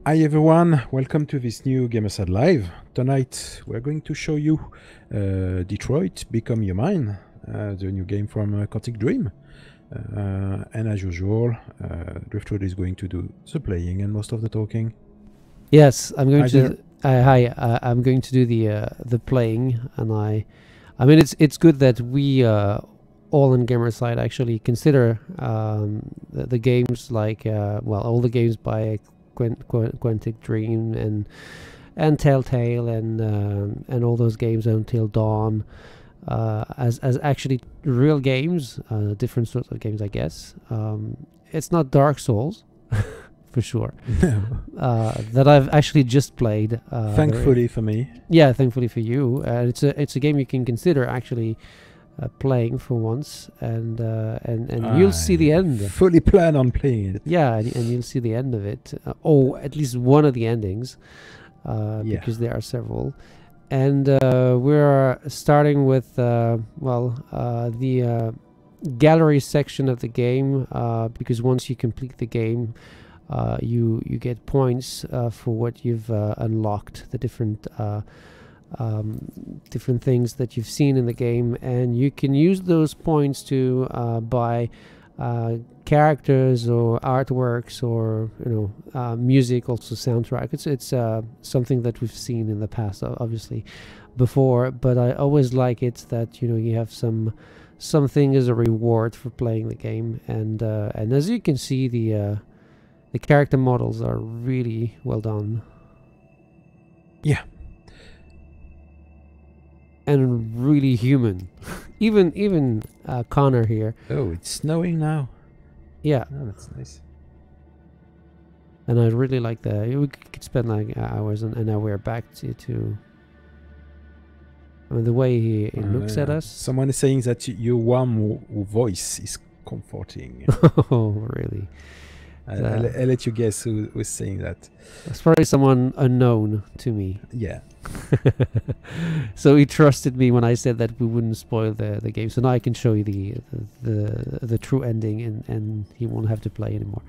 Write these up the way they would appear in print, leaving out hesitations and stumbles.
Hi everyone, welcome to this new Gamersyde Live. Tonight we're going to show you Detroit Become Your Mind, the new game from Quantic Dream. And as usual, Driftwood is going to do the playing and most of the talking. Yes, I'm going to. I'm going to do the playing, and I mean it's good that we all in Gamersyde actually consider the games like well, all the games by Quantic Dream and Telltale and all those games Until Dawn as actually real games, different sorts of games, I guess. It's not Dark Souls. For sure. No. That I've actually just played. Thankfully for me. Yeah, thankfully for you. It's a game you can consider actually playing for once, and you'll see the end. Fully plan on playing it. Yeah, and you'll see the end of it, or at least one of the endings, because there are several. And we're starting with the gallery section of the game, because once you complete the game, you get points for what you've unlocked, the different things that you've seen in the game, and you can use those points to buy characters or artworks or music, also soundtrack. It's something that we've seen in the past, obviously, before, but I always like it that you have something as a reward for playing the game, and as you can see, the character models are really well done. Yeah. And really human. even Connor here. Oh, it's snowing now. Yeah. Oh, that's nice. And I really like that. We could spend like hours, and now we're back to I mean, the way he looks at us. Someone is saying that your warm voice is comforting. Oh, really? I'll let you guess who was saying that. It's probably someone unknown to me. Yeah. So he trusted me when I said that we wouldn't spoil the game. So now I can show you the true ending, and he won't have to play anymore.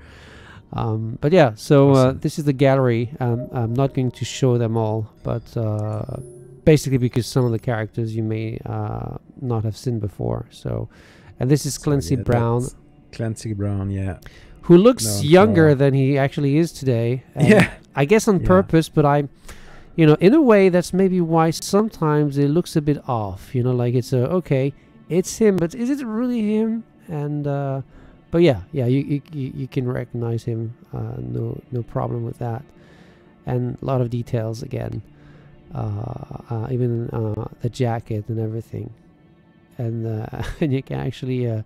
But yeah, so awesome. This is the gallery. I'm not going to show them all, but basically because some of the characters you may not have seen before. So, and this is Clancy Brown. Clancy Brown, yeah. Who looks younger than he actually is today. Yeah. I guess on purpose, but in a way, that's maybe why sometimes it looks a bit off. Like it's okay, it's him, but is it really him? And but yeah, you can recognize him. No problem with that. And a lot of details again, even the jacket and everything. And and you can actually,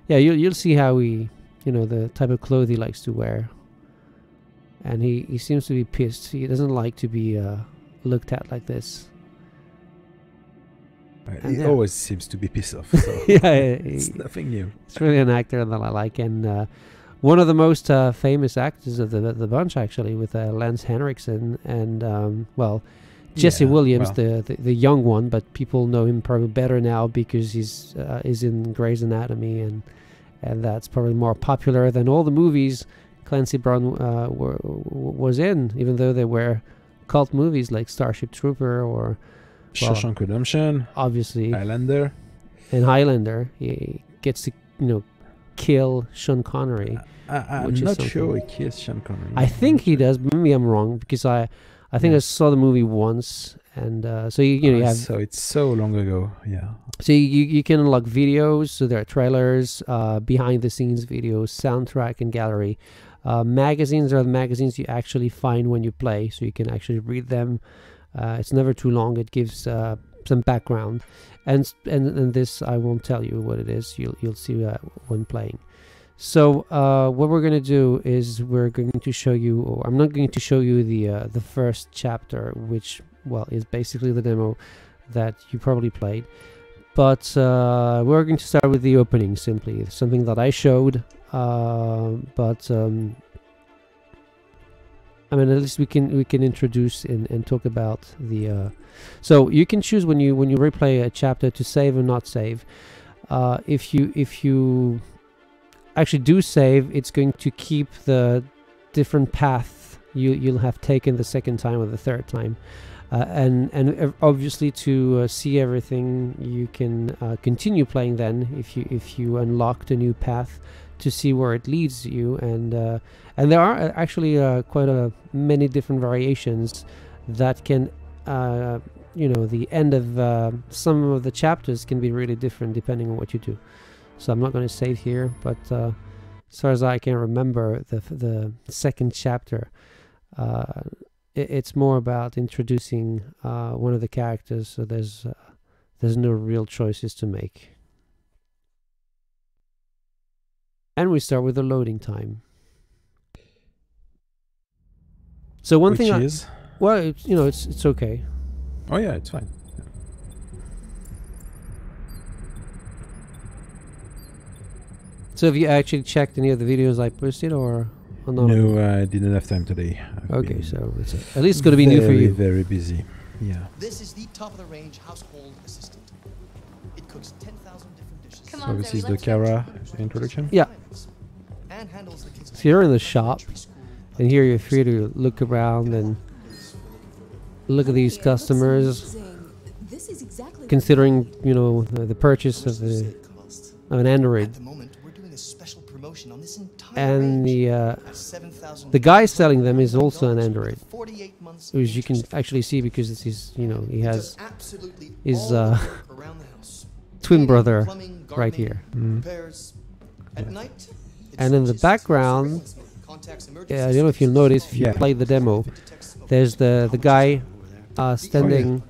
you'll see how he. The type of clothes he likes to wear. And he seems to be pissed. He doesn't like to be looked at like this. He always seems to be pissed off. So it's nothing new. It's really an actor that I like. And one of the most famous actors of the bunch, actually, with Lance Henriksen and, Jesse Williams, the young one. But people know him probably better now because he's in Grey's Anatomy, and that's probably more popular than all the movies Clancy Brown was in, even though they were cult movies like Starship Trooper or Shawshank Redemption, obviously Highlander. In Highlander, he gets to kill Sean Connery. I'm not sure he kills Sean Connery. I think he does. Maybe I'm wrong because I think I saw the movie once, and so you have. So it's so long ago, yeah. So you can unlock videos. So there are trailers, behind the scenes videos, soundtrack, and gallery. Magazines are the magazines you actually find when you play, so you can actually read them. It's never too long. It gives some background, and this I won't tell you what it is. You'll see when playing. So what we're going to do is we're going to show you, or I'm not going to show you the first chapter, which is basically the demo that you probably played. But we're going to start with the opening, simply something that I showed. But I mean, at least we can introduce and talk about the. So you can choose when you replay a chapter to save or not save. If you actually do save, it's going to keep the different path you'll have taken the second time or the third time. And obviously to see everything, you can continue playing then if you unlocked a new path to see where it leads you, and there are actually quite many different variations that can you know, the end of some of the chapters can be really different depending on what you do. So I'm not going to save here, but as far as I can remember, the second chapter, it's more about introducing one of the characters, so there's no real choices to make. And we start with the loading time. So one thing is, well, you know, it's okay. Oh yeah, it's fine. So have you actually checked any of the videos I posted, or not? No, I didn't have time today. Okay, so it's at least going to be new for you. Very busy. Yeah. This is the top-of-the-range household assistant. It cooks 10,000 different dishes. Come on, so this is the Kara introduction? Yeah. And handles the kitchen. So you're in the shop, and here you're free to look around and look at these customers, considering, you know, the purchase of an Android. And the guy selling them is also an Android, which you can actually see because it's his, you know, he has his twin brother right here. And in the background, I don't know if you'll notice if you play the demo, there's the guy standing,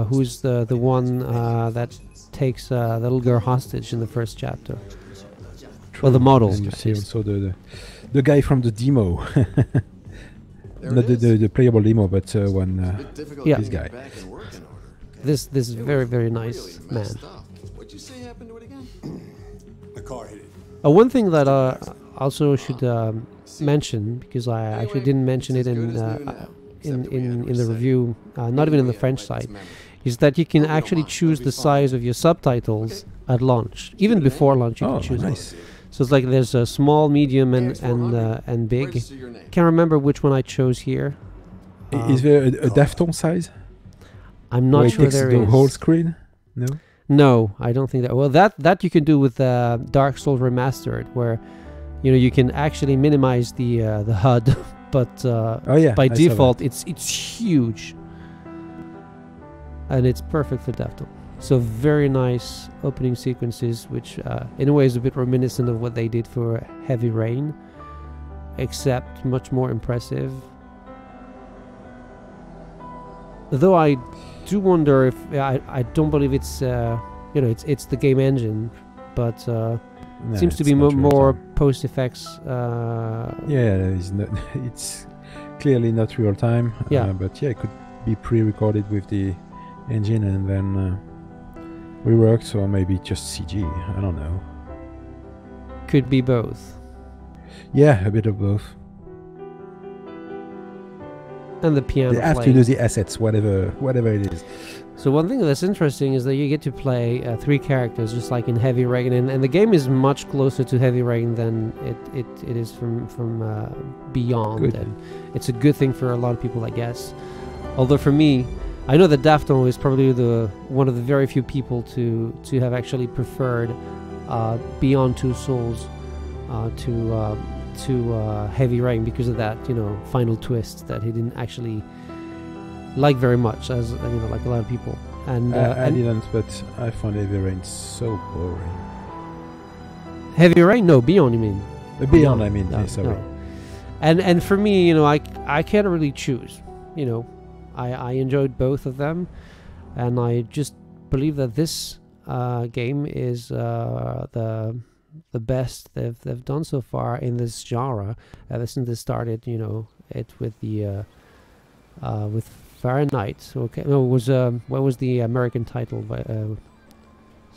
who's the one that takes the little girl hostage in the first chapter. Well, the model. And you see also the guy from the demo. Not the playable demo, but this guy. This very, very nice man. One thing that also should mention, because I actually didn't mention it in the review, not even in the French side, is that you can actually choose the size of your subtitles at launch. Even before launch, you can choose it. So it's like there's a small, medium, and big. Can't remember which one I chose here. Is there a Dafton size? I'm not sure there is. The whole screen? No. No, I don't think that. Well, that you can do with Dark Souls Remastered, where you know you can actually minimize the HUD, but by default it's huge, and it's perfect for Dafton. So very nice opening sequences, which in a way is a bit reminiscent of what they did for Heavy Rain, except much more impressive. Though I do wonder if I don't believe it's you know, it's the game engine, but it seems to be more post effects. Yeah, it's clearly not real time. Yeah, but yeah, it could be pre-recorded with the engine and then reworked, or maybe just CG. I don't know. Could be both. Yeah, a bit of both. And the piano. They have to do the assets, whatever it is. So one thing that's interesting is that you get to play 3 characters, just like in Heavy Rain, and the game is much closer to Heavy Rain than it is from Beyond. Good. And it's a good thing for a lot of people, I guess. Although for me, I know that Dafton is probably one of the very few people to have actually preferred Beyond Two Souls to Heavy Rain because of that, you know, final twist that he didn't actually like very much, as you know, like a lot of people. And I didn't, but I found Heavy Rain so boring. Heavy Rain? No, Beyond, you mean? Beyond, I mean. No, sorry. No. And for me, you know, I can't really choose. You know, I enjoyed both of them, and I just believe that this game is the best they've done so far in this genre ever since they started. You know, it with the with Fahrenheit. Okay, no, it was what was the American title?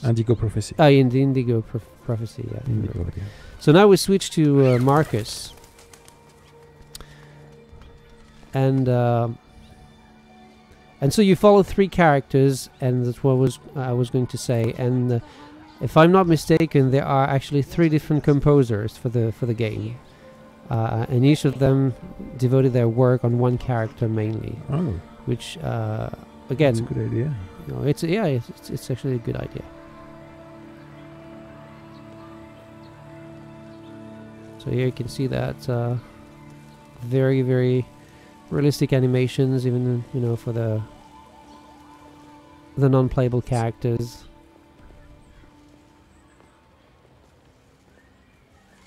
Indigo Prophecy. In the Indigo Prophecy. Yeah. Indigo, yeah. So now we switch to Marcus, and so you follow 3 characters, and that's what I was going to say. And if I'm not mistaken, there are actually 3 different composers for the game. and each of them devoted their work on one character mainly, Oh, which again, that's a good idea. you know, it's actually a good idea. So here you can see that very, very realistic animations, even, you know, for the non-playable characters.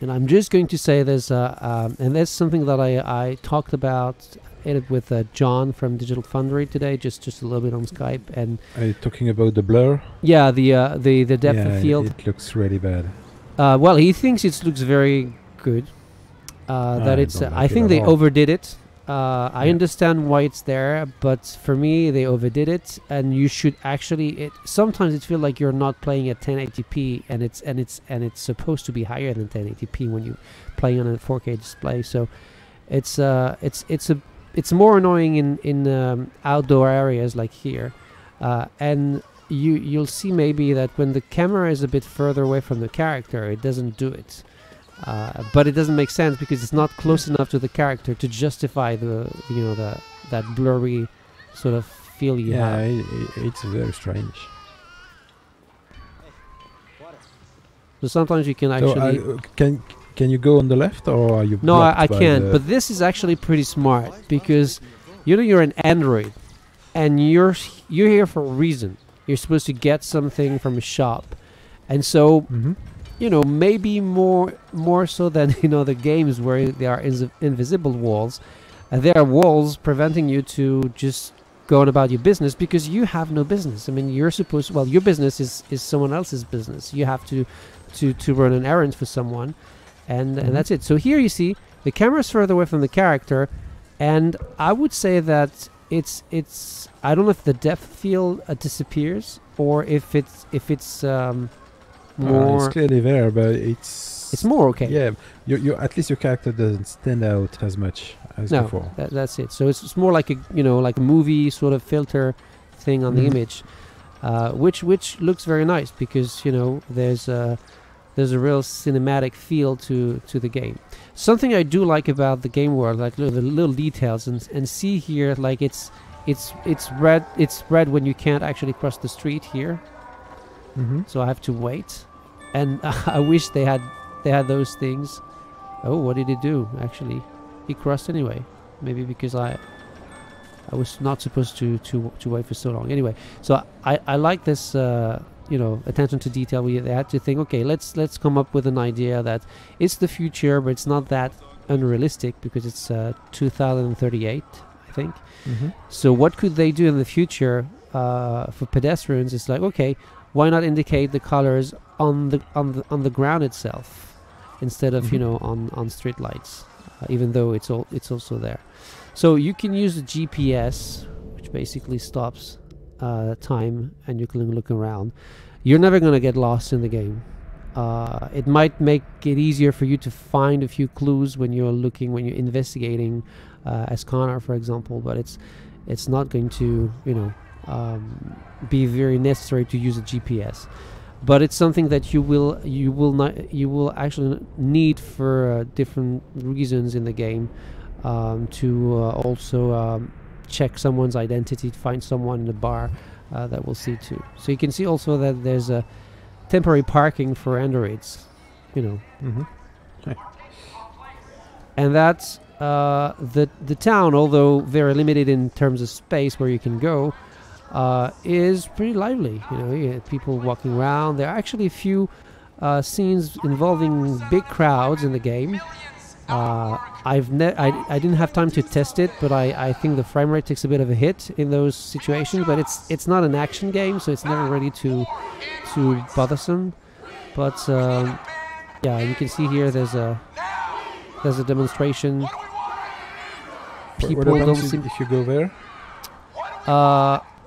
And I'm just going to say there's and that's something that I talked about it with John from Digital Foundry today, just a little bit on Skype. And Are you talking about the blur? yeah, the depth of field. It looks really bad. Well, he thinks it looks very good. That I it's don't like I it think at they all. overdid it. I understand why it's there, but for me they overdid it, and you should actually sometimes it feels like you're not playing at 1080p, and it's supposed to be higher than 1080p when you playing on a 4K display. So it's more annoying in outdoor areas like here, and you'll see maybe that when the camera is a bit further away from the character, it doesn't do it. But it doesn't make sense because it's not close enough to the character to justify that blurry sort of feel you have. It's very strange. So sometimes you can actually. So can you go on the left, or are you? No, I blocked by can't. But this is actually pretty smart because you're an Android, and you're here for a reason. You're supposed to get something from a shop, and so. Mhm. You know, maybe more so than in other games where there are invisible walls. There are walls preventing you to just go on about your business because you have no business. I mean, you're supposed. Well, your business is someone else's business. You have to run an errand for someone, and that's it. So here you see the camera's further away from the character, and I would say that it's. I don't know if the depth field disappears or if it's. More it's clearly there, but it's more okay. Yeah, you at least your character doesn't stand out as much as before. That's it. So it's more like a like a movie sort of filter thing on the image, which looks very nice because there's a real cinematic feel to the game. Something I do like about the game world, like the little details, and see here, like it's red. It's red when you can't actually cross the street here. So I have to wait, and I wish they had those things. Oh, what did he do? Actually, he crossed anyway. Maybe because I was not supposed to wait for so long. Anyway, so I like this attention to detail. They had to think, okay, let's come up with an idea that it's the future, but it's not that unrealistic because it's 2038, I think. So what could they do in the future for pedestrians? It's like, okay, why not indicate the colors on the ground itself instead of on street lights, even though it's also there. So you can use the GPS, which basically stops time, and you can look around. You're never going to get lost in the game. It might make it easier for you to find a few clues when you're investigating, as Connor, for example, but it's not going to be very necessary to use a GPS, but it's something that you will actually need for different reasons in the game, to also check someone's identity, to find someone in a bar that we'll see too. So you can see also that there's a temporary parking for androids, Okay. and that's the town, although very limited in terms of space where you can go. Is pretty lively. You get people walking around. There are actually a few scenes involving big crowds in the game. I didn't have time to test it, but I think the frame rate takes a bit of a hit in those situations. But it's not an action game, so it's never really too bothersome. But yeah, you can see here there's a demonstration. People don't seem. If you go there?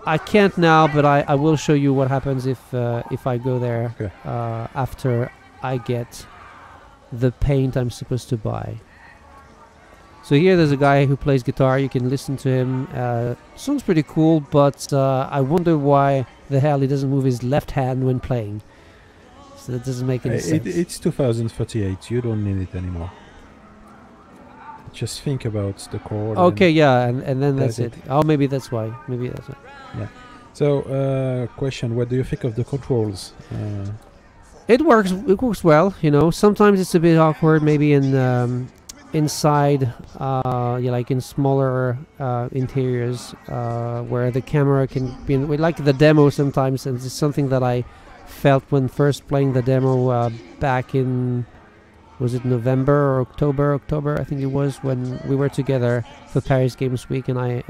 I can't now, but I will show you what happens if I go there. Okay. After I get the paint I'm supposed to buy. So here there's a guy who plays guitar. You can listen to him. Song's pretty cool, but I wonder why the hell he doesn't move his left hand when playing. So that doesn't make any sense. It's 2038. You don't need it anymore. Just think about the chord. Okay, yeah, and then that's That's it. Oh, maybe that's why. Maybe that's why. So, question: what do you think of the controls? It works. It works well. You know, sometimes it's a bit awkward. Maybe in inside, yeah, like in smaller interiors, where the camera can be. Like the demo sometimes, and it's something that I felt when first playing the demo back in. Was it November or October? October, I think it was, when we were together for Paris Games Week, and I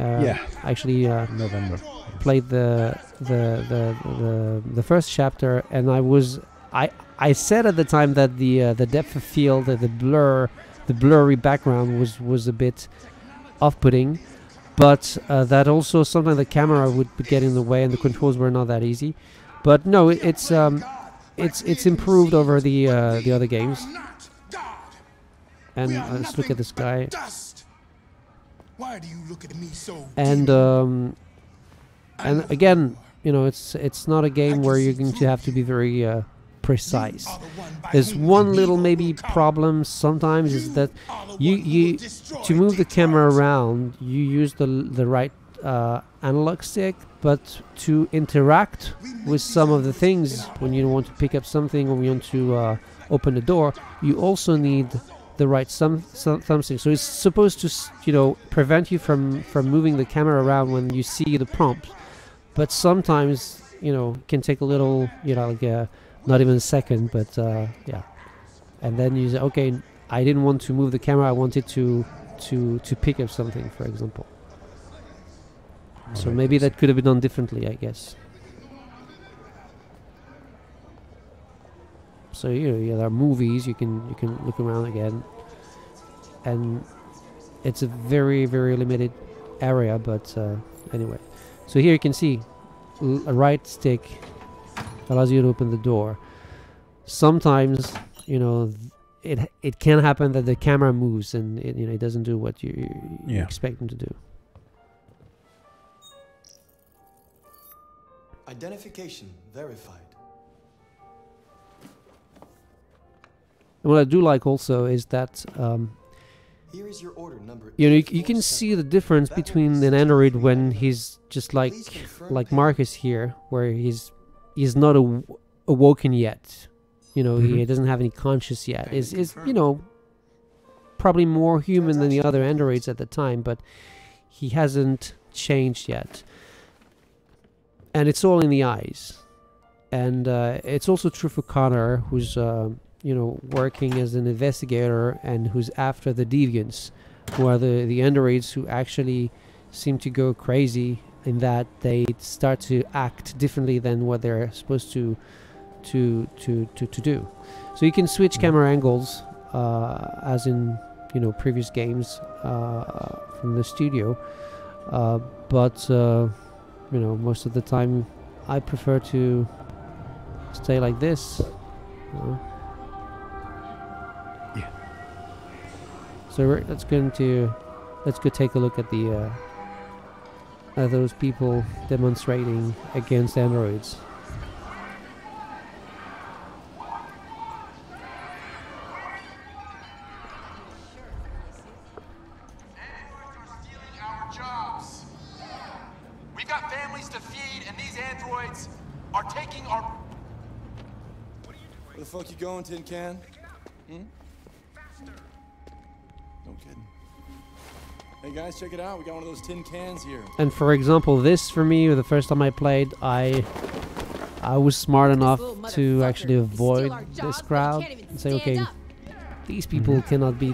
actually November played the first chapter, and I said at the time that the depth of field, the blurry background was a bit off-putting, but that also sometimes the camera would get in the way, and the controls were not that easy. But no, it's improved over the other games. And let's look at this guy. Why do you look at me so And again, you know, it's not a game where you're going to have to be very precise. There's one little maybe problem sometimes is that you to move the camera around, you use the right analog stick, but to interact with some of the things, when you want to pick up something or you want to open the door, you also need the right thumbstick. So it's supposed to, you know, prevent you from moving the camera around when you see the prompt. But sometimes, you know, it can take a little, you know, like not even a second, but yeah. And then you say, okay, I didn't want to move the camera. I wanted to pick up something, for example. So maybe that could have been done differently, I guess. So yeah, there are movies you can look around again, and it's a very limited area. But anyway, so here you can see a right stick allows you to open the door. Sometimes, you know, it can happen that the camera moves and it doesn't do what you expect them to do. Identification verified. And what I do like also is that Here is your order number. you know, you can see the difference between an android when he's just like Marcus here, where he's not awoken yet. You know, he doesn't have any conscience yet. Is you know, probably more human than the other androids at the time, but he hasn't changed yet. And it's all in the eyes. And it's also true for Connor, who's you know, working as an investigator and who's after the deviants, who are the androids who actually seem to go crazy in that they start to act differently than what they're supposed to do. So you can switch camera angles as in, you know, previous games from the studio, but you know, most of the time I prefer to stay like this. So let's go take a look at the at those people demonstrating against androids. Androids are stealing our jobs. We've got families to feed, and these androids are taking our... Where the fuck you going, Tin Can? No kidding. Hey guys, check it out. We got one of those tin cans here. And for example, this for me, the first time I played, I was smart enough to actually avoid this crowd and say, okay, these people cannot be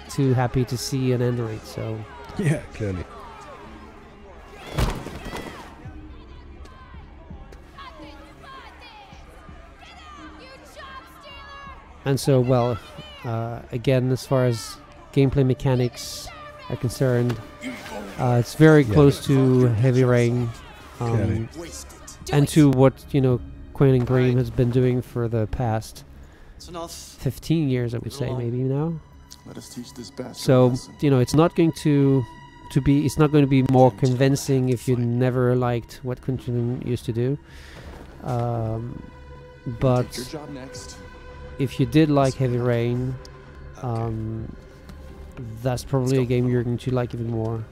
too happy to see an android, so... Yeah, clearly. And so, well, again, as far as gameplay mechanics are concerned, it's very close to Heavy Rain, and to what, you know, Quinn and Green has been doing for the past 15 years, I would say, maybe now. Let us teach this bastard So, lesson. you know, it's not going to be, it's not going to be more convincing if you never liked what Quentin used to do. But Your job next. if you did like Heavy Rain, that's probably a game you're going to like even more.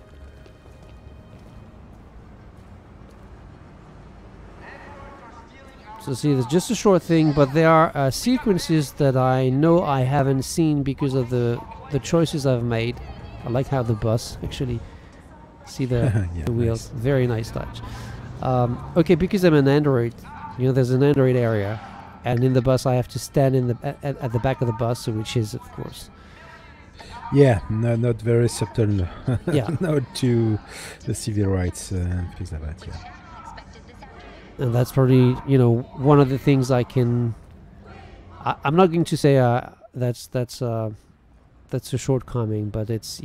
So see, it's just a short thing, but there are sequences that I know I haven't seen because of the choices I've made. I like how the bus actually see the, Yeah, the wheels. nice. Very nice touch. Okay, because I'm an Android, you know, there's an Android area, and in the bus I have to stand in the at the back of the bus, which is of course. Yeah, no, not very subtle. Yeah. Not to the civil rights and things like that. Yeah. And that's probably, you know, one of the things I can. I'm not going to say that's a shortcoming, but it's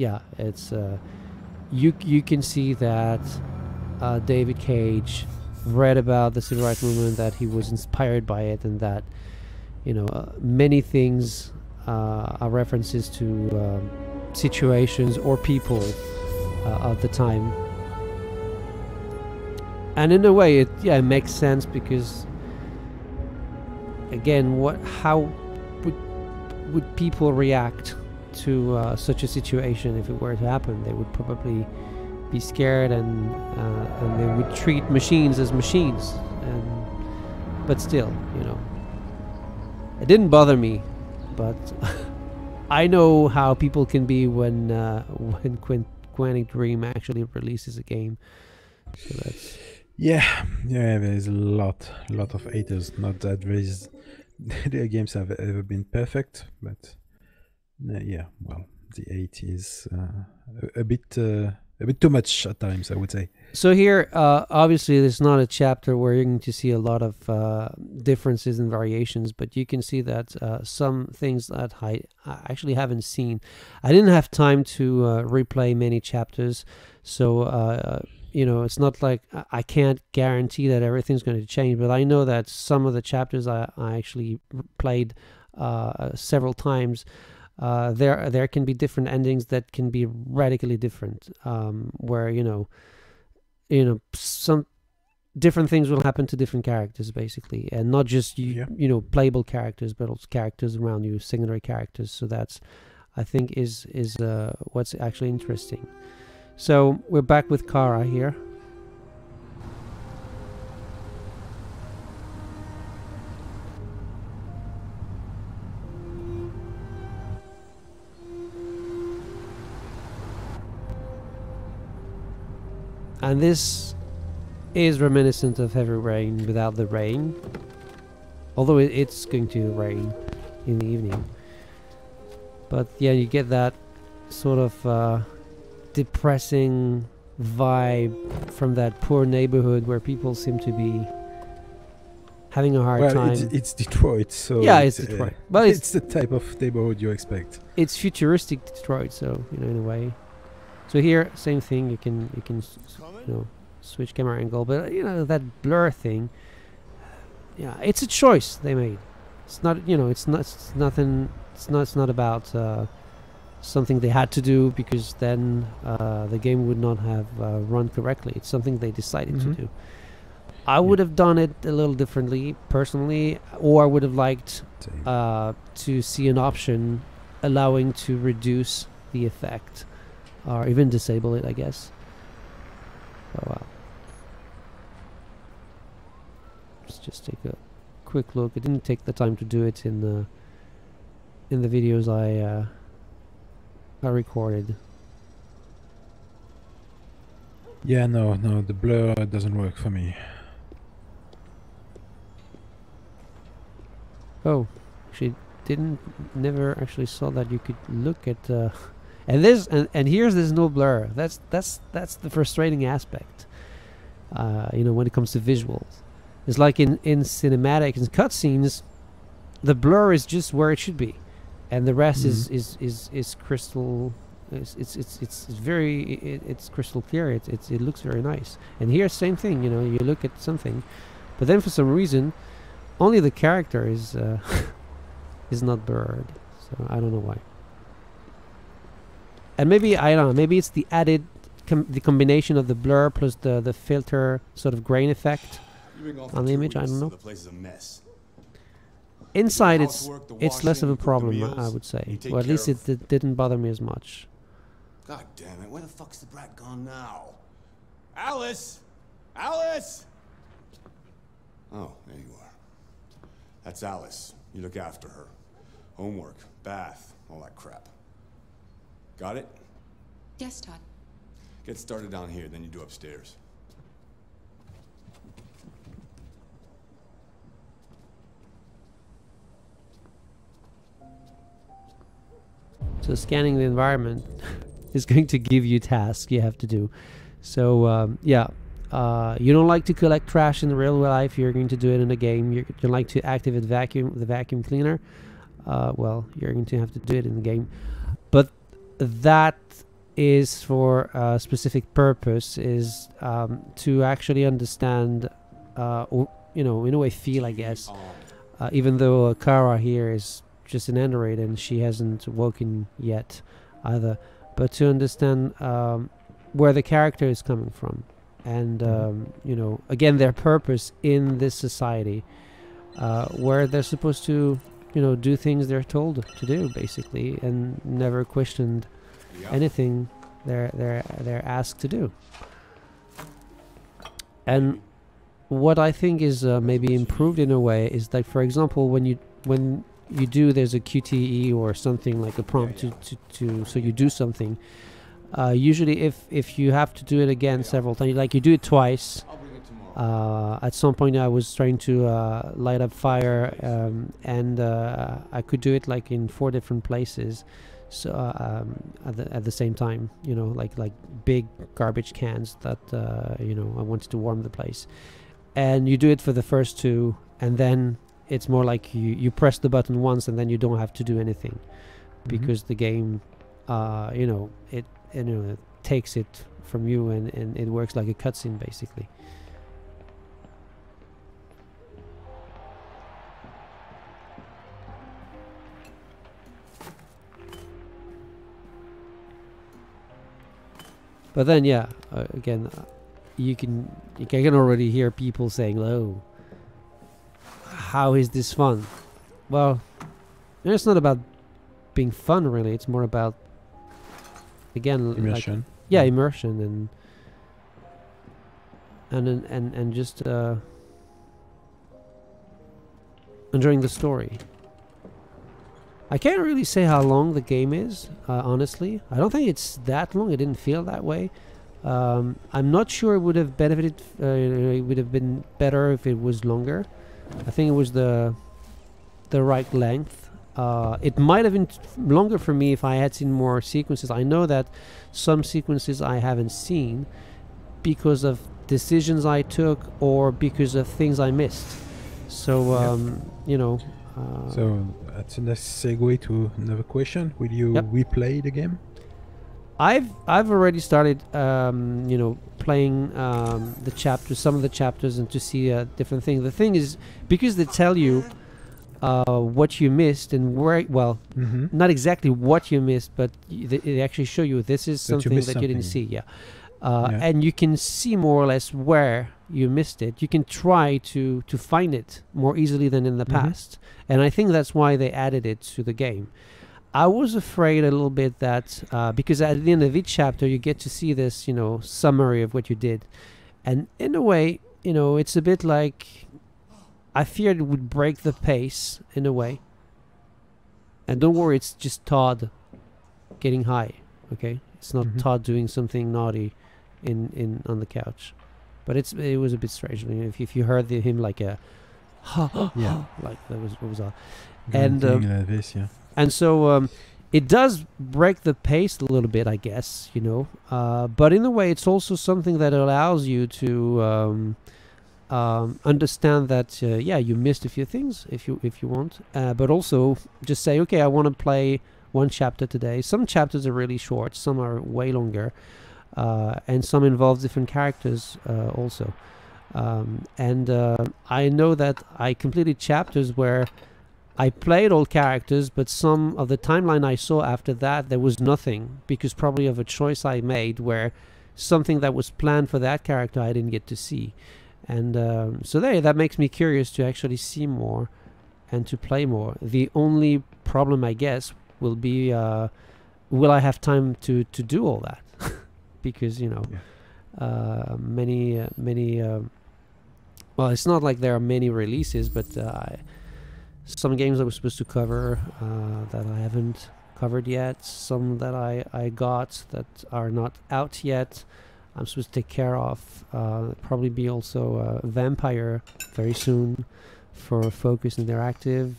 you can see that David Cage read about the civil rights movement, that he was inspired by it, and that, you know, many things are references to situations or people of the time. And in a way, it makes sense because, again, how would people react to such a situation if it were to happen? They would probably be scared, and they would treat machines as machines. But still, you know, it didn't bother me. But I know how people can be when Quantic Dream actually releases a game. So that's. Yeah, there's a lot of haters. Not that their games have ever been perfect, but yeah, well, the hate is a bit too much at times, I would say. So here, obviously, there's not a chapter where you're going to see a lot of differences and variations, but you can see that some things that I actually haven't seen. I didn't have time to replay many chapters, so. You know, it's not like I can't guarantee that everything's going to change, but I know that some of the chapters I actually played several times, there can be different endings that can be radically different, where you know some different things will happen to different characters, basically, and not just you know, playable characters, but also characters around you, secondary characters. So that's, I think, is what's actually interesting. So we're back with Kara here. And this is reminiscent of Heavy Rain without the rain. Although it's going to rain in the evening. But yeah, you get that sort of depressing vibe from that poor neighborhood where people seem to be having a hard time. It's Detroit, so yeah, it's Detroit, but it's the type of neighborhood you expect. It's futuristic Detroit, so you know, in a way. So here, same thing. You can you know, switch camera angle, but you know, that blur thing. Yeah, it's a choice they made. It's not, you know, it's nothing. It's not about something they had to do, because then the game would not have run correctly. It's something they decided to do. I would have done it a little differently, personally, or I would have liked to see an option allowing to reduce the effect, or even disable it, I guess. Oh wow. Let's just take a quick look. I didn't take the time to do it in the videos I recorded. Yeah, no, the blur doesn't work for me. Oh, actually, never actually saw that you could look at and here's there's no blur. That's the frustrating aspect. You know, when it comes to visuals, it's like in cinematics and cutscenes, the blur is just where it should be, and the rest is crystal. It's crystal clear. It looks very nice. And here, same thing. You know, you look at something, but then for some reason, only the character is is not blurred. So I don't know why. And maybe, I don't know, maybe it's the added the combination of the blur plus the filter sort of grain effect on the image. I don't know. The place is a mess. inside Housework, the it's less of washing, a you cook the problem, meals, I would you say. take Or at care least of- it didn't bother me as much. God damn it, where the fuck's the brat gone now? Alice! Alice! Oh, there you are. That's Alice. You look after her. Homework, bath, all that crap. Got it? Yes, Todd. Get started down here, then you do upstairs. So scanning the environment is going to give you tasks you have to do. So yeah, you don't like to collect trash in real life, you're going to do it in a game. You like to activate the vacuum cleaner, well, you're going to have to do it in the game. But that is for a specific purpose, is to actually understand, or, you know, in a way feel, I guess, even though Kara here is just an android and she hasn't woken yet either, but to understand where the character is coming from, and you know, again, their purpose in this society, where they're supposed to, you know, do things they're told to do, basically, and never questioned anything they're asked to do. And what I think is maybe improved in a way is that, for example, when you do, there's a QTE or something like a prompt to so you do something. Usually, if you have to do it again several times, like you do it twice. At some point, I was trying to light up fire, and I could do it like in 4 different places, so at the same time. You know, like big garbage cans that you know, I wanted to warm the place, and you do it for the first 2, and then it's more like you press the button once and then you don't have to do anything, because the game, you know, it takes it from you, and it works like a cutscene, basically. But then, yeah, again, you can already hear people saying, "Oh, how is this fun?" Well, it's not about being fun, really. It's more about, again, Immersion. like, yeah, immersion and just enjoying the story. I can't really say how long the game is, honestly. I don't think it's that long. It didn't feel that way. I'm not sure it would have benefited. It would have been better if it was longer. I think it was the right length. It might have been longer for me if I had seen more sequences. I know that some sequences I haven't seen because of decisions I took or because of things I missed. So, you know. So that's a nice segue to another question. Will you replay the game? I've already started, you know, playing the chapters, some of the chapters, and to see different things. The thing is, because they tell you what you missed and where, well, not exactly what you missed, but they actually show you this is something that you didn't see. And you can see more or less where you missed it. You can try to find it more easily than in the past, and I think that's why they added it to the game. I was afraid a little bit that because at the end of each chapter you get to see this, you know, summary of what you did, and in a way, you know, it's a bit like I feared it would break the pace in a way. And don't worry, it's just Todd getting high. Okay, it's not Todd doing something naughty in on the couch, but it was a bit strange. I mean, if you heard him like a like that was all, and this, and so it does break the pace a little bit, I guess, you know. But in a way, it's also something that allows you to understand that yeah, you missed a few things if you want, but also just say, okay, I want to play one chapter today. Some chapters are really short, some are way longer, and some involve different characters also. And I know that I completed chapters where I played all characters, but some of the timeline I saw after that, there was nothing, because probably of a choice I made where something that was planned for that character I didn't get to see. And so that makes me curious to actually see more and to play more. The only problem, I guess, will be will I have time to do all that? Because, you know, many well, it's not like there are many releases, but some games I was supposed to cover that I haven't covered yet, some that I got that are not out yet I'm supposed to take care of. Probably be also Vampire very soon for Focus Interactive.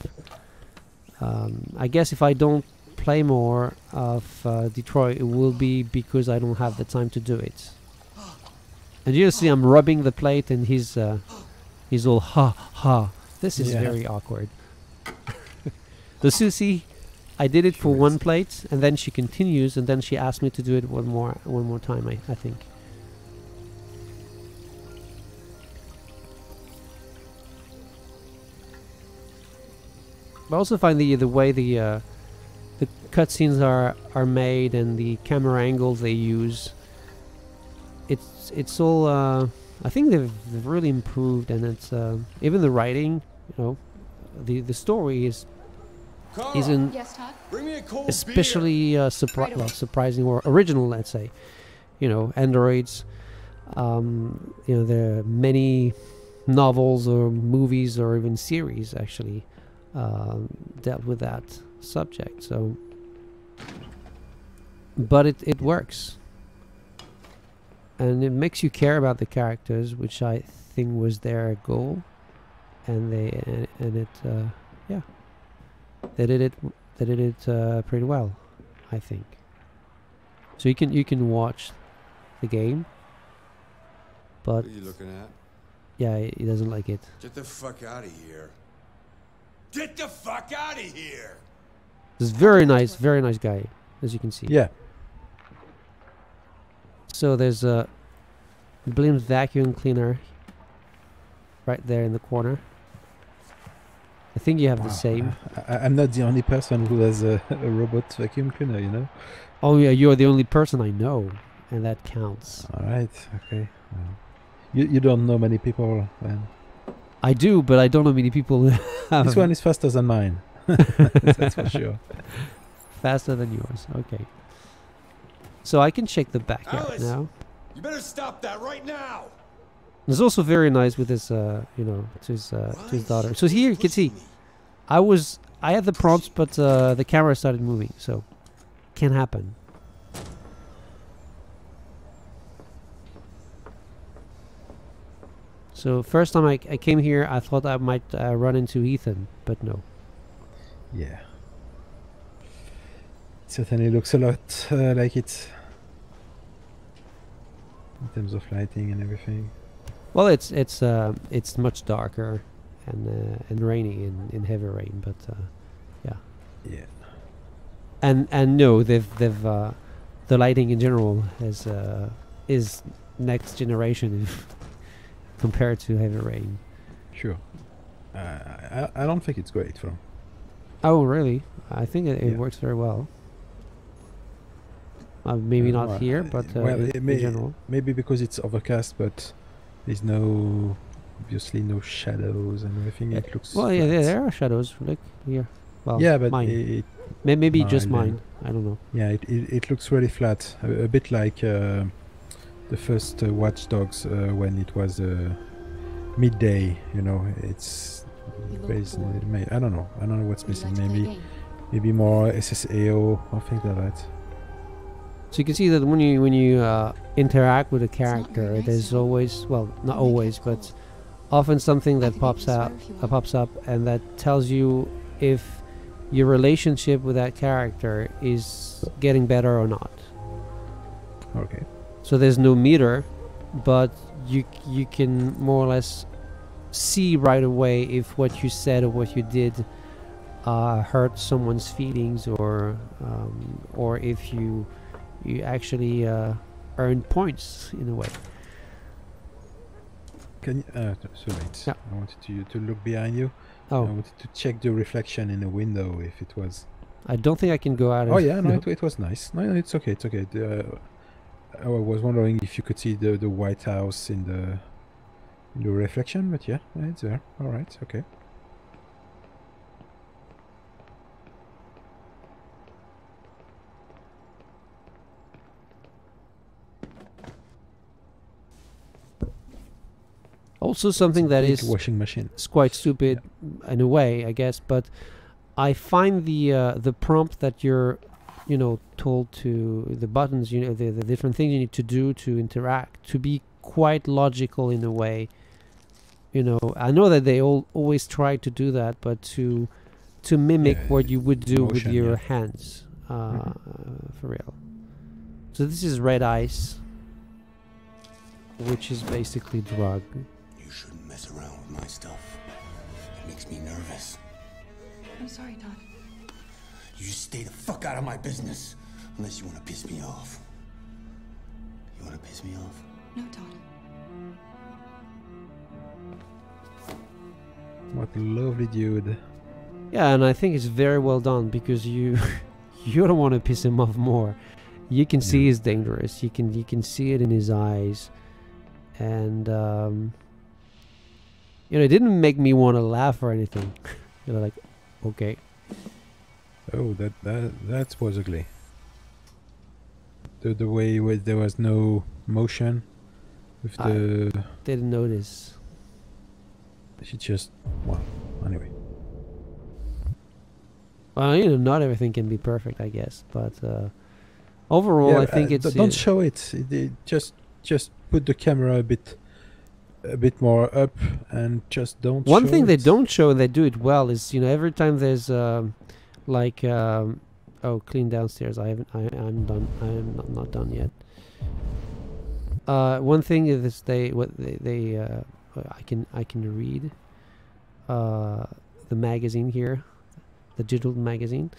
I guess if I don't play more of Detroit, it will be because I don't have the time to do it. And you see I'm rubbing the plate and he's all ha ha. This is very awkward. The Susie, I did it for one plate and then she continues and then she asked me to do it one more time, I think. I also find the way the cutscenes are made and the camera angles they use, it's all I think they've really improved, and it's even the writing, you know, the story isn't especially surprising or original, let's say. You know, androids. You know, there are many novels or movies or even series actually dealt with that subject. So, but it works, and it makes you care about the characters, which I think was their goal, and they did it pretty well, I think. So you can watch the game, but What are you looking at? yeah, he doesn't like it. Get the fuck out of here. Get the fuck out of here! This is very nice guy, as you can see. Yeah. So there's a Blim's vacuum cleaner right there in the corner. I think you have the same. I'm not the only person who has a robot vacuum cleaner, you know? Oh yeah, you're the only person I know, and that counts. Alright, okay. Well, you don't know many people, then. I do, but I don't know many people who have. This one is faster than mine. That's for sure. Faster than yours, okay. So I can check the backyard Alice, now. You better stop that right now! It's also very nice with his, you know, to his daughter. So here you can see, I had the prompts, but the camera started moving, so can happen. So first time I came here, I thought I might run into Ethan, but no. Yeah. It certainly looks a lot like it. In terms of lighting and everything. Well, it's much darker and rainy in heavy rain, but yeah. Yeah. And no, they've the lighting in general is next generation compared to heavy rain.Ure. I don't think it's great though. Oh really? I think it works very well. Maybe not well, here, but well, in general. Maybe because it's overcast, but there's obviously no shadows and everything. It looks well, flat. yeah, there are shadows. Look here. Well, yeah, but mine. Maybe just mine. I don't know. Yeah, it looks really flat, a bit like the first Watch Dogs when it was midday. You know, it's basically. I don't know what's missing. Maybe more SSAO or things like that. So you can see that when you interact with a character, there's always, well, not always, but often something that pops up, and that tells you if your relationship with that character is getting better or not. Okay. So there's no meter, but you can more or less see right away if what you said or what you did hurt someone's feelings, or if you actually earn points in a way. Can you? So wait. Yeah. I wanted to look behind you. Oh. I wanted to check the reflection in the window if it was. I don't think I can go out of... Oh yeah, no, it was nice. No, it's okay, it's okay. I was wondering if you could see the White House in the reflection, but yeah, it's there. All right, okay. Also, something that Big is washing machine. it's quite stupid in a way, I guess, but I find the prompt that you're, you know, told to, the buttons, you know, the different things you need to do to interact, to be quite logical in a way. You know, I know that they always try to do that, but to mimic what you would do with your hands, for real. So this is red ice, which is basically drug. You shouldn't mess around with my stuff. It makes me nervous. I'm sorry, Todd. You just stay the fuck out of my business. Unless you want to piss me off. You want to piss me off? No, Todd. What a lovely dude. Yeah, and I think it's very well done, because you you don't want to piss him off more. You can see he's dangerous. You can see it in his eyes, and you know, it didn't make me want to laugh or anything. You know, like, okay. Oh, that was ugly. The way where there was no motion with the. Didn't notice. She just, well, anyway. Well, you know, not everything can be perfect, I guess, but overall, I think it's. Don't show it. Just put the camera a bit more up, and just don't. One show thing they it. don't show, and they do it well, is, you know, every time there's like oh, clean downstairs. I'm done. I am not done yet. One thing is I can read the magazine here, the digital magazine.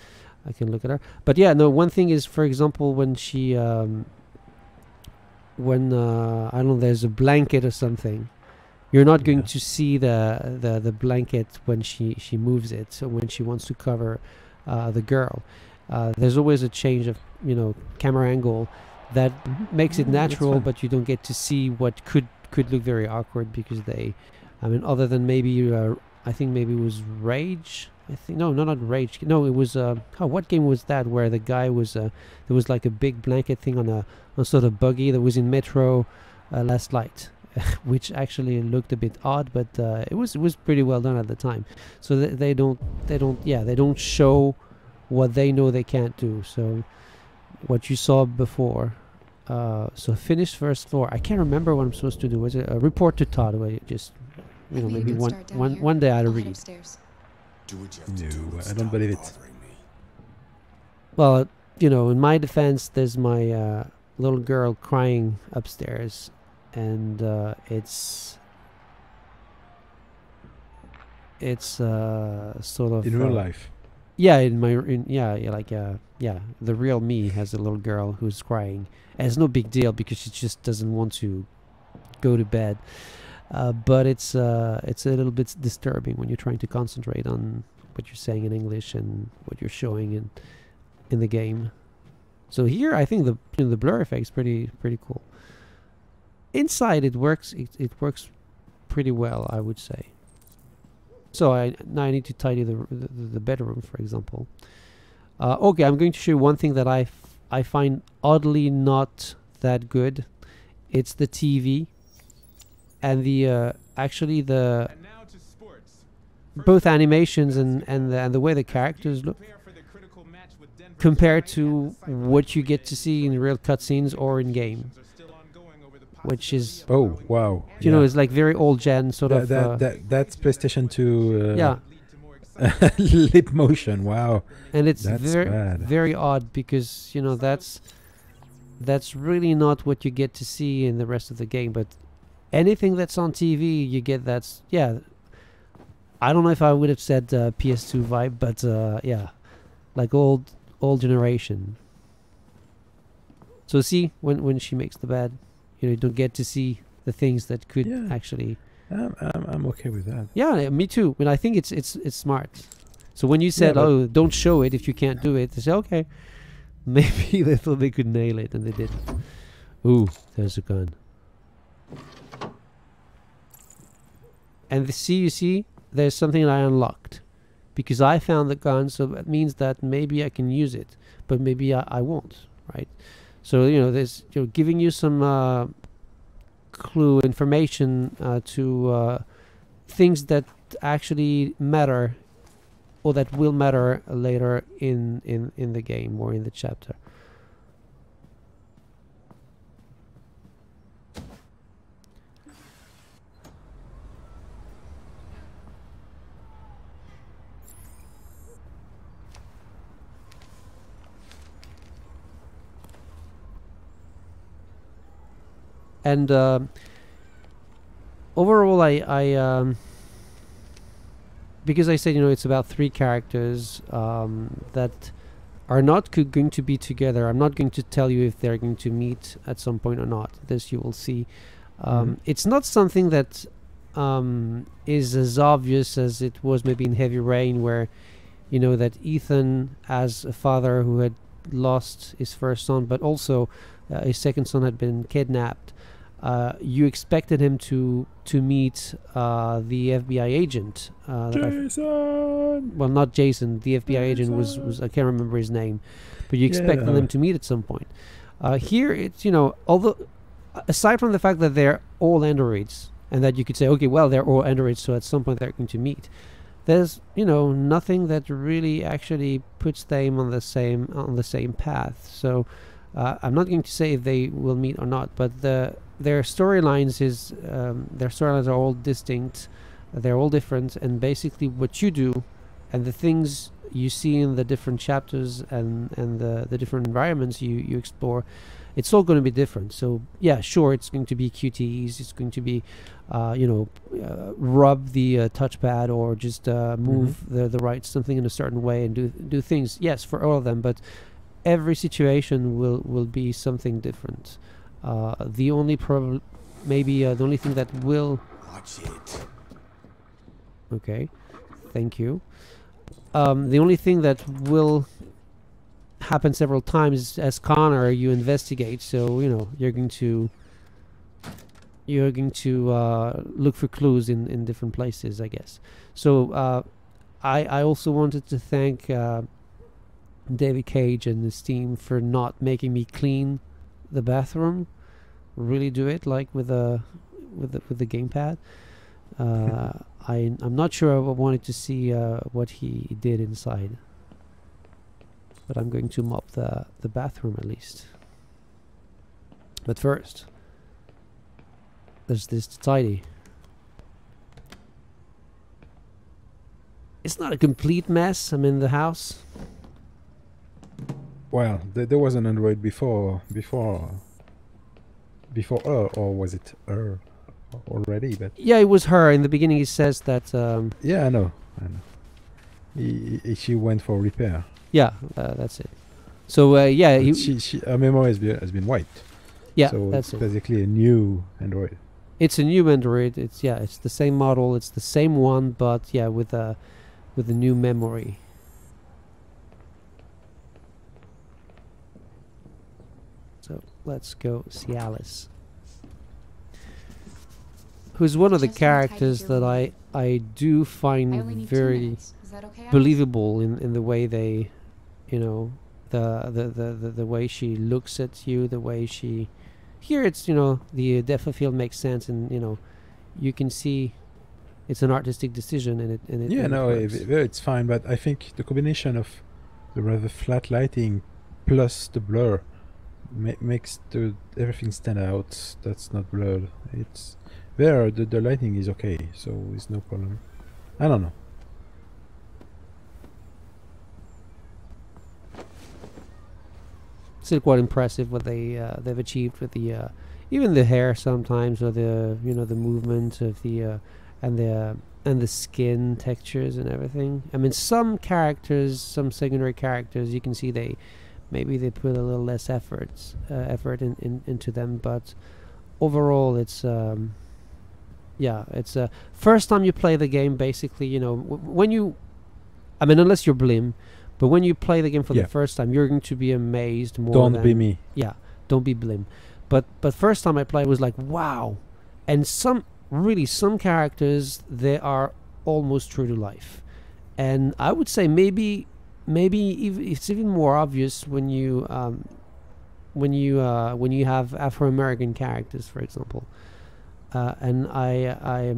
I can look at her. But yeah, no, one thing is, for example, when she when I don't know, there's a blanket or something, you're not going to see the blanket when she moves it. So when she wants to cover the girl, there's always a change of, you know, camera angle that makes it natural, but you don't get to see what could look very awkward, because they, I mean, other than maybe I think maybe it was Rage. I think not Rage. No, it was what game was that where the guy was there was like a big blanket thing on a sort of buggy that was in Metro Last Light, which actually looked a bit odd, but it was pretty well done at the time. So they don't show what they know they can't do. So what you saw before. So finish first floor. I can't remember what I'm supposed to do. Was it a report to Todd? Where you just, you know, maybe one day I'd read. Do what you have to do. I don't believe it. Me. Well, you know, in my defense, there's my little girl crying upstairs, and it's sort of in real life. Yeah, the real me has a little girl who's crying. And it's no big deal, because she just doesn't want to go to bed. But it's a little bit disturbing when you're trying to concentrate on what you're saying in English and what you're showing in the game. So here, I think the blur effect is pretty cool. Inside, it works. It works pretty well, I would say. So now I need to tidy the bedroom, for example. Okay, I'm going to show you one thing that I find oddly not that good. It's the TV and the actually the both animations and the way the characters look compared to what you get to see in real cutscenes or in game, which is, oh wow, you know, it's like very old gen sort of. That's PlayStation 2. Lip motion, wow. And it's that's very bad. very odd, because, you know, that's really not what you get to see in the rest of the game. But anything that's on TV, you get that's, yeah. I don't know if I would have said PS2 vibe, but yeah, like old generation. So see, when she makes the bed, you know, you don't get to see the things that could actually. I'm okay with that. Yeah, me too. But I think it's smart. So when you said, "Oh, don't show it if you can't do it," they say, "Okay." Maybe they thought they could nail it, and they didn't. Ooh, there's a gun. And you see, there's something I unlocked, because I found the gun. So that means that maybe I can use it, but maybe I won't. Right? So, you know, there's, you know, giving you some clue information to things that actually matter, or that will matter later in the game or in the chapter. And overall, I because I said, you know, it's about 3 characters that are not going to be together. I'm not going to tell you if they're going to meet at some point or not. This you will see. It's not something that is as obvious as it was maybe in Heavy Rain, where you know that Ethan, as a father who had lost his first son, but also his second son had been kidnapped. You expected him to meet the FBI agent. Jason! Well, not Jason. The FBI agent was I can't remember his name, but you expected them to meet at some point. Here, it's, you know, although aside from the fact that they're all androids, and that you could say, okay, well, they're all androids, so at some point they're going to meet. There's, you know, nothing that really actually puts them on the same path. So I'm not going to say if they will meet or not, but their storylines are all distinct. They're all different, and basically what you do and the things you see in the different chapters and the different environments you explore, it's all going to be different. So yeah, sure, it's going to be QTEs, it's going to be you know, rub the touchpad, or just move the right something in a certain way and do things, yes, for all of them, but every situation will be something different. The only the only thing that will... Watch it. Okay, thank you. The only thing that will happen several times as Connor, you investigate, so you know you're going to look for clues in different places, I guess. So I also wanted to thank David Cage and his team for not making me clean the bathroom. Really do it like with the gamepad. I'm not sure I wanted to see what he did inside, but I'm going to mop the bathroom at least. But first, there's this to tidy. It's not a complete mess. I'm in the house. Well, there was an android before her, or was it her already? But yeah, it was her. In the beginning, he says that. yeah, I know. She went for repair. Yeah, that's it. So yeah, her memory has been wiped. Yeah, so that's it's basically a new android. It's a new android. It's the same model. It's the same one, but yeah, with a new memory. So let's go see Alice, who's one of the characters that I do find very believable in the way they, you know, the way she looks at you, the way she. Here it's, you know, the depth of field makes sense, and you know, you can see it's an artistic decision, and it yeah, no, it's fine, but I think the combination of the rather flat lighting plus the blur makes everything stand out. That's not blurred. It's there. The lighting is okay, so it's no problem. I don't know. Still quite impressive what they've achieved with the even the hair sometimes, or the, you know, the movement of the and the skin textures and everything. I mean, some characters, some secondary characters, you can see maybe they put a little less effort into them, but overall it's yeah, it's first time you play the game, basically, you know, when you, I mean, unless you're Blim. But when you play the game for the first time, you're going to be amazed more. Don't be me. Yeah, don't be Blim. But first time I played was like, wow. And some characters, they are almost true to life. And I would say maybe it's even more obvious when you have Afro-American characters, for example. and I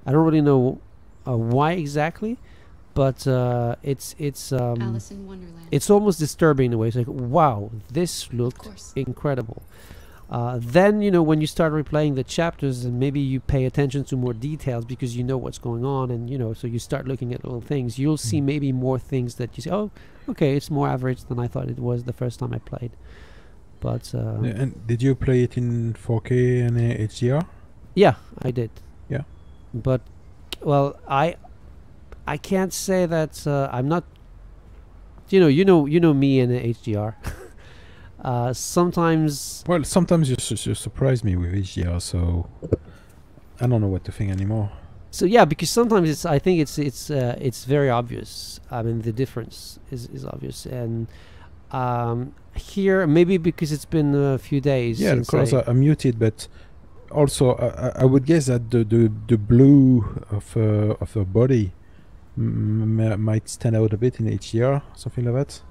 don't really know why exactly, but it's Alice in Wonderland. it's almost disturbing in a way. It's like, wow, this looked course. incredible. Then, you know, when you start replaying the chapters and maybe you pay attention to more details because you know what's going on, and, you know, so you start looking at little things, you'll see maybe more things that you say, oh, okay, it's more average than I thought it was the first time I played. But And did you play it in 4K and HDR? yeah, I did. Yeah. But, well, I can't say that I'm not, you know me in the HDR. Sometimes, Well, sometimes you surprise me with HDR, so I don't know what to think anymore. so yeah, because sometimes I think it's very obvious. I mean, the difference is obvious, and here maybe because it's been a few days. Yeah, since because I'm muted, but also I would guess that the blue of the body might stand out a bit in HDR, something like that.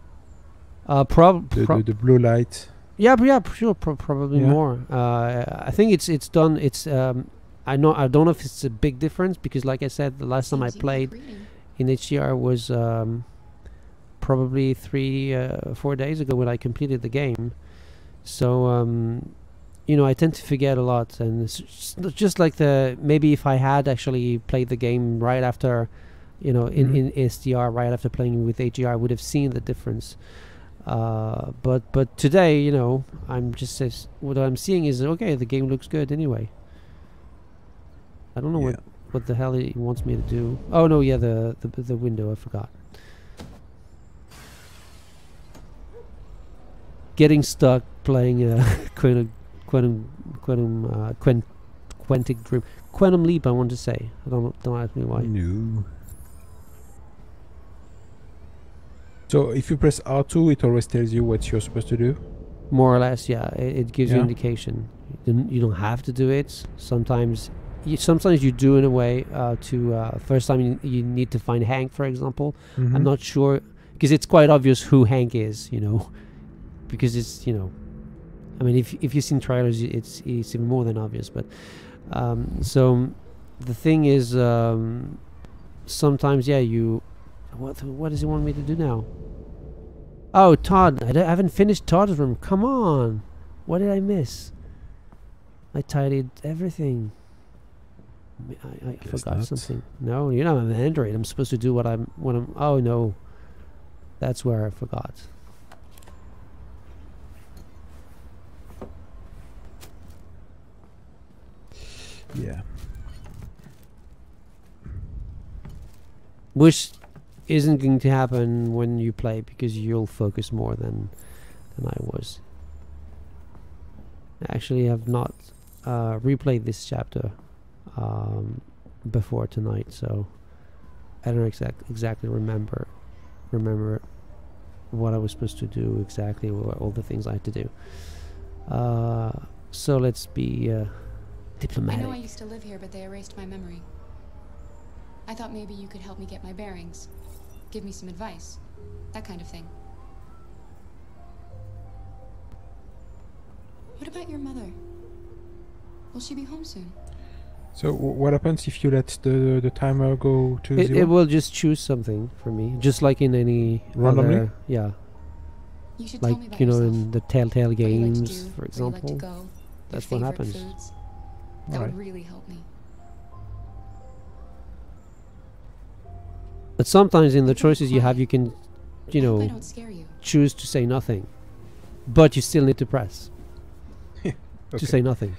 The blue light. Yeah, but yeah, sure, probably Yeah. more. I think it's done. It's I don't know if it's a big difference because, like I said, the last time I Seems you played like reading. in HDR was probably 4 days ago when I completed the game. So you know, I tend to forget a lot, and it's just like maybe if I had actually played the game right after, you know, in SDR right after playing with HDR, I would have seen the difference. But today, you know, what I'm seeing is okay. The game looks good anyway. I don't know Yeah. what the hell he wants me to do. Oh no, yeah, the window. I forgot. Getting stuck playing Quantum Leap. I want to say. Don't ask me why. No. So if you press R2, it always tells you what you're supposed to do. More or less, yeah. It gives you Yeah. indication. You don't have to do it. Sometimes you do in a way. First time you need to find Hank, for example. Mhm. I'm not sure because it's quite obvious who Hank is. You know, because it's, you know, I mean, if you've seen trailers, it's even more than obvious. But so the thing is, sometimes, yeah, what does he want me to do now? Oh, Todd. I haven't finished Todd's room. Come on. What did I miss? I tidied everything. I Guess forgot not. something. No, you know, I'm an Android. I'm supposed to do what I'm. Oh no, that's where I forgot. Yeah. Which isn't going to happen when you play because you'll focus more than I was. I actually have not replayed this chapter before tonight, so I don't exactly remember what I was supposed to do exactly, or all the things I had to do. So let's be I diplomatic. know I used to live here, but they erased my memory. I thought maybe you could help me get my bearings. Give me some advice. That kind of thing. What about your mother? Will she be home soon? So what happens if you let the timer go to It 0? will just choose something for me, just like in any Randomly? other, yeah, You should tell me like, about you know, yourself. in the Telltale What you like to games, do, for where you like example. to go, That's your what favorite happens. foods. That Alright. would really help me. But sometimes in the choices you have, you can, you I hope I know, don't scare you. choose to say nothing, but you still need to press to Okay. say nothing.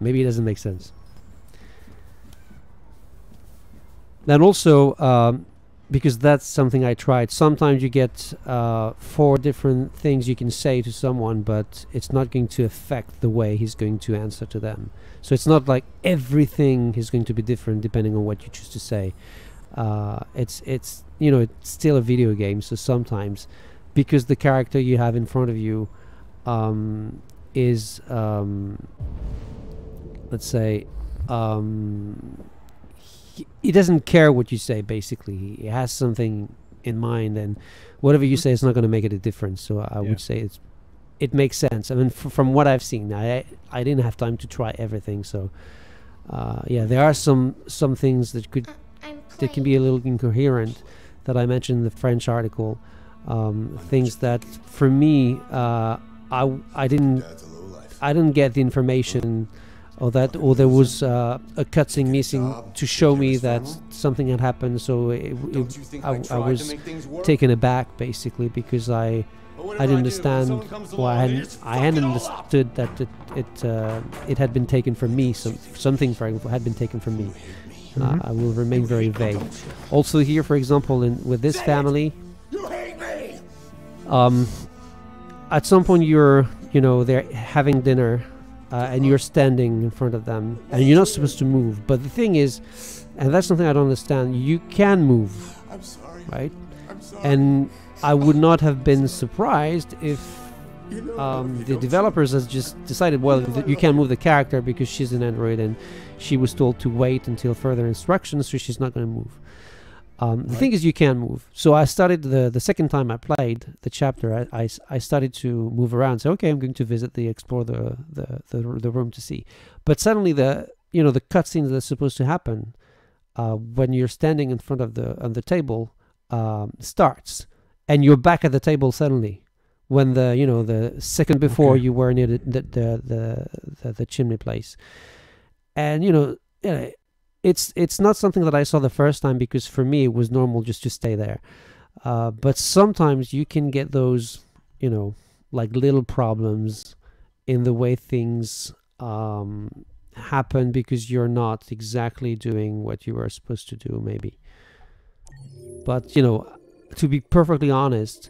Maybe it doesn't make sense. Then also, because that's something I tried, sometimes you get 4 different things you can say to someone, but it's not going to affect the way he's going to answer to them. So it's not like everything is going to be different depending on what you choose to say. It's you know, it's still a video game, so sometimes because the character you have in front of you is let's say he doesn't care what you say. Basically, he has something in mind, and whatever you say is not going to make it a difference. So I Yeah. would say it's it makes sense. I mean, from what I've seen, I didn't have time to try everything, so yeah, there are some things that can be a little incoherent that I mentioned in the French article. Things that for me I didn't get the information, or there was a cutscene missing to show me that something had happened, so I was taken aback basically, because I didn't understand, or I hadn't understood that it had been taken from me. Something, for example, had been taken from me. I will remain very vague. Also here, for example, with this family, at some point they're having dinner, and you're standing in front of them, and you're not supposed to move. But the thing is, and that's something I don't understand, you can move, right? And I would not have been surprised if the developers has just decided, well, you can't move the character because she's an android, and she was told to wait until further instructions, so she's not going to move. The thing is, you can move. So I started the second time I played the chapter. I started to move around. So okay, I'm going to explore the room to see. But suddenly the cutscenes that's supposed to happen when you're standing in front of the table starts, and you're back at the table suddenly. When the second before you were near the chimney place, and it's not something that I saw the first time, because for me it was normal just to stay there. But sometimes you can get those, like little problems in the way things happen, because you're not exactly doing what you were supposed to do, maybe. But to be perfectly honest,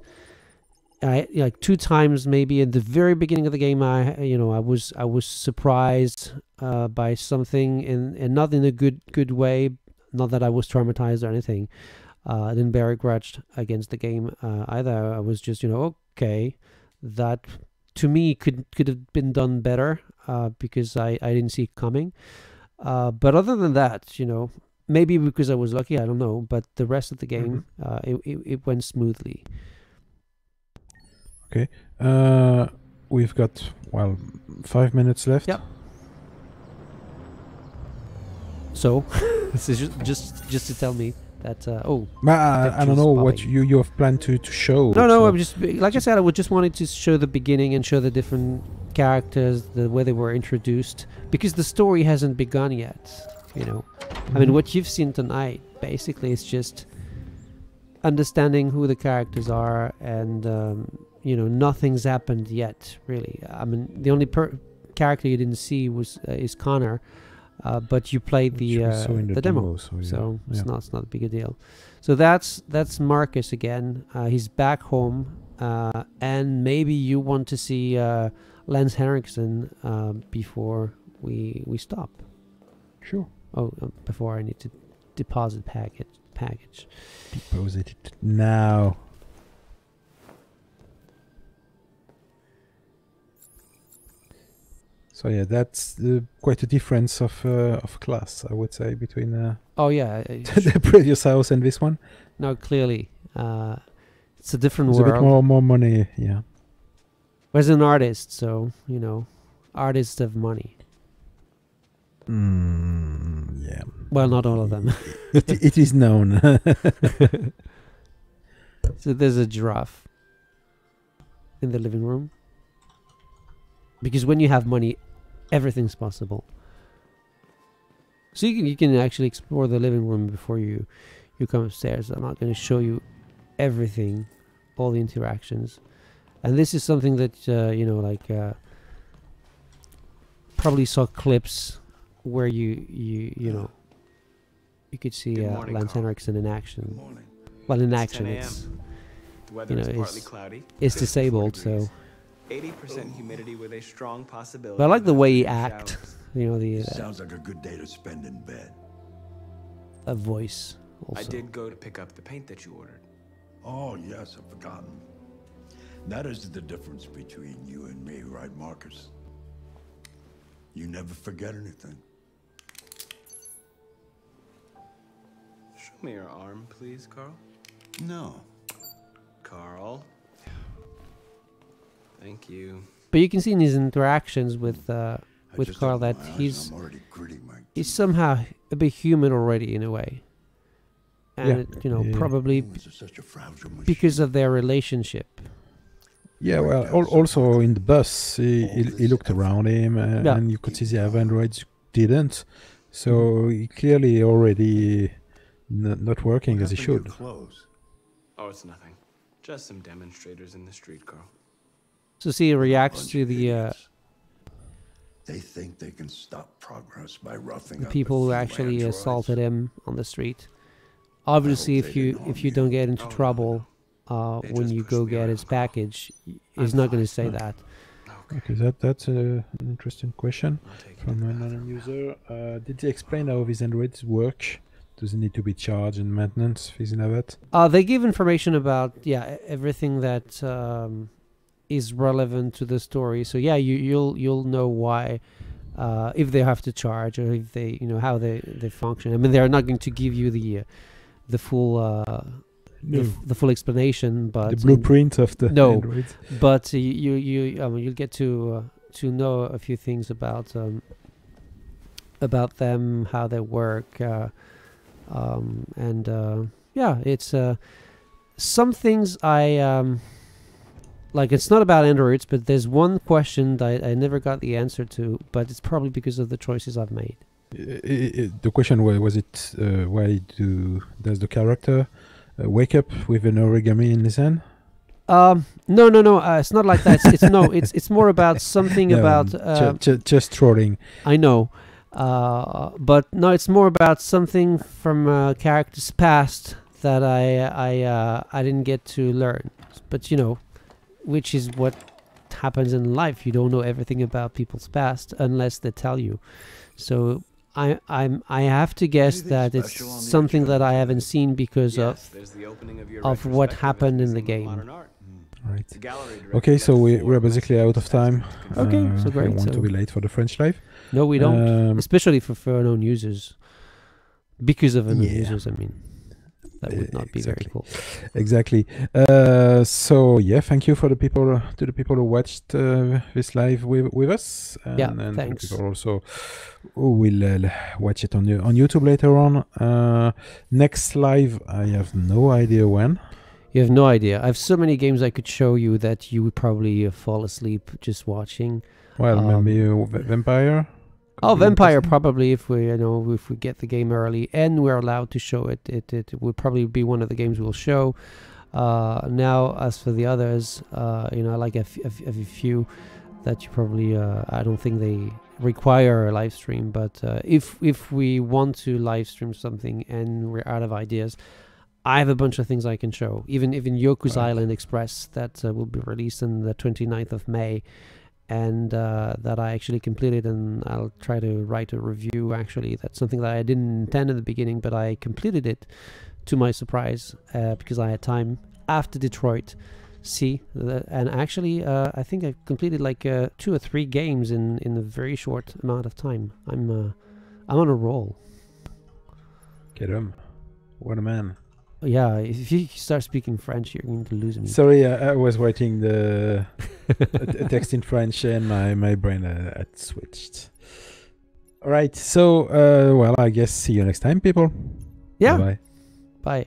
like 2 times maybe at the very beginning of the game, I was surprised by something, and not in a good way. Not that I was traumatized or anything. I didn't bear a grudge against the game either. I was just okay, that to me could have been done better, because I didn't see it coming. But other than that, maybe because I was lucky, I don't know. But the rest of the game, it went smoothly. Okay, we've got 5 minutes left. Yep. So this is just to tell me that I don't know what you have planned to show. No, I'm just, like I said, I just wanted to show the beginning and show the different characters, the way they were introduced, because the story hasn't begun yet. I mean, what you've seen tonight basically is just understanding who the characters are, and nothing's happened yet, really. I mean, the only character you didn't see is Connor, but you played the demo, so it's not a big a deal. So that's Marcus again. He's back home, and maybe you want to see Lance Henriksen before we stop. Sure. Oh, before I need to deposit package. Deposit it now. So yeah, that's quite a difference of class, I would say, between oh yeah, the previous house and this one. No, clearly, it's a different There's world. a bit more money, yeah. Where's an artist? So artists have money. Yeah. Well, not all of them. it is known. So there's a giraffe in the living room. Because when you have money, everything's possible. So you can actually explore the living room before you come upstairs. I'm not going to show you everything, all the interactions. And this is something that probably saw clips where you could see Lance Henriksen in action. Well, in action, it's the weather is partly cloudy. It's disabled, so 80% humidity with a strong possibility. But I like the way he acts. Sounds like a good day to spend in bed. A voice. Also. I did go to pick up the paint that you ordered. Oh yes, I've forgotten. That is the difference between you and me, right, Marcus? You never forget anything. Show me your arm, please, Carl. No. Carl. Thank you. But you can see in his interactions with just Carl opened that my eyes he's and I'm already gritting my he's teeth. somehow a bit human already in a way, and Yeah. it, you know, Yeah. probably Humans are such a fragile machine. because of their relationship. Yeah, well, also in the bus, he looked around him, Yeah. and you could see the other androids didn't. So he clearly already not working What as he happened to should. your clothes? Oh, it's nothing. Just some demonstrators in the street, Carl. So see, he reacts Bunch to of the idiots. They think they can stop progress by roughing up people a who few actually androids. assaulted him on the street. Obviously, hope if they you didn't harm if you don't you. get into Oh, no, trouble They when just you pushed go me get around, his Carl. package, I'm he's not going to fine. say that. Okay, that's an interesting question I'll take you from to the a bathroom. non-user. Did he explain how these androids work? Does it need to be charged and maintenance, things like that? They give information about everything that is relevant to the story. So yeah, you'll know why, if they have to charge or if they how they function. I mean, they're not going to give you the full the full explanation, but The blueprint of the no. androids. but you'll get to know a few things about them, how they work, and yeah, it's some things I like. It's not about androids, but there's one question that I never got the answer to, but it's probably because of the choices I've made. The question was it why does the character wake up with an origami in his hand? No, it's not like that. It's more about something No, about just trolling. I know, but no, it's more about something from a character's past that I didn't get to learn. But which is what happens in life. You don't know everything about people's past unless they tell you. So I have to guess Anything that it's special on the something that I agenda haven't seen because Yes, there's the opening of your of what retrospective happened in the Museum of game. Modern Art. Right. The gallery director Okay, so left we're 4 basically out of time. Okay, so I great, don't want to so- be late for the French live. no, we don't, Um, especially for unknown users. Because of unknown Yeah. users, I mean, that would not be very Exactly. cool. Exactly. So yeah, thank you for the people who watched this live with us, and, Yeah, and thanks. to the people also who will watch it on YouTube later on. Next live, I have no idea when. You have no idea. I have so many games I could show you that you would probably fall asleep just watching. Well, maybe Vampire. Could Oh, be Vampire interesting. probably if we get the game early and we're allowed to show it, it will probably be one of the games we'll show. Now, as for the others, like a few that you probably I don't think they require a live stream. But if we want to live stream something and we're out of ideas, I have a bunch of things I can show. Even Yoku's Right. Island Express that will be released on the 29th of May. And that I actually completed, and I'll try to write a review. Actually, that's something that I didn't intend in the beginning, but I completed it to my surprise because I had time after Detroit. And actually, I think I completed like 2 or 3 games in a very short amount of time. I'm on a roll. Get him. What a man. Yeah, if you start speaking French, you're going to lose me. Sorry, I was writing the a text in French and my brain had switched. All right, so well, I guess see you next time, people. Yeah. Bye. Bye.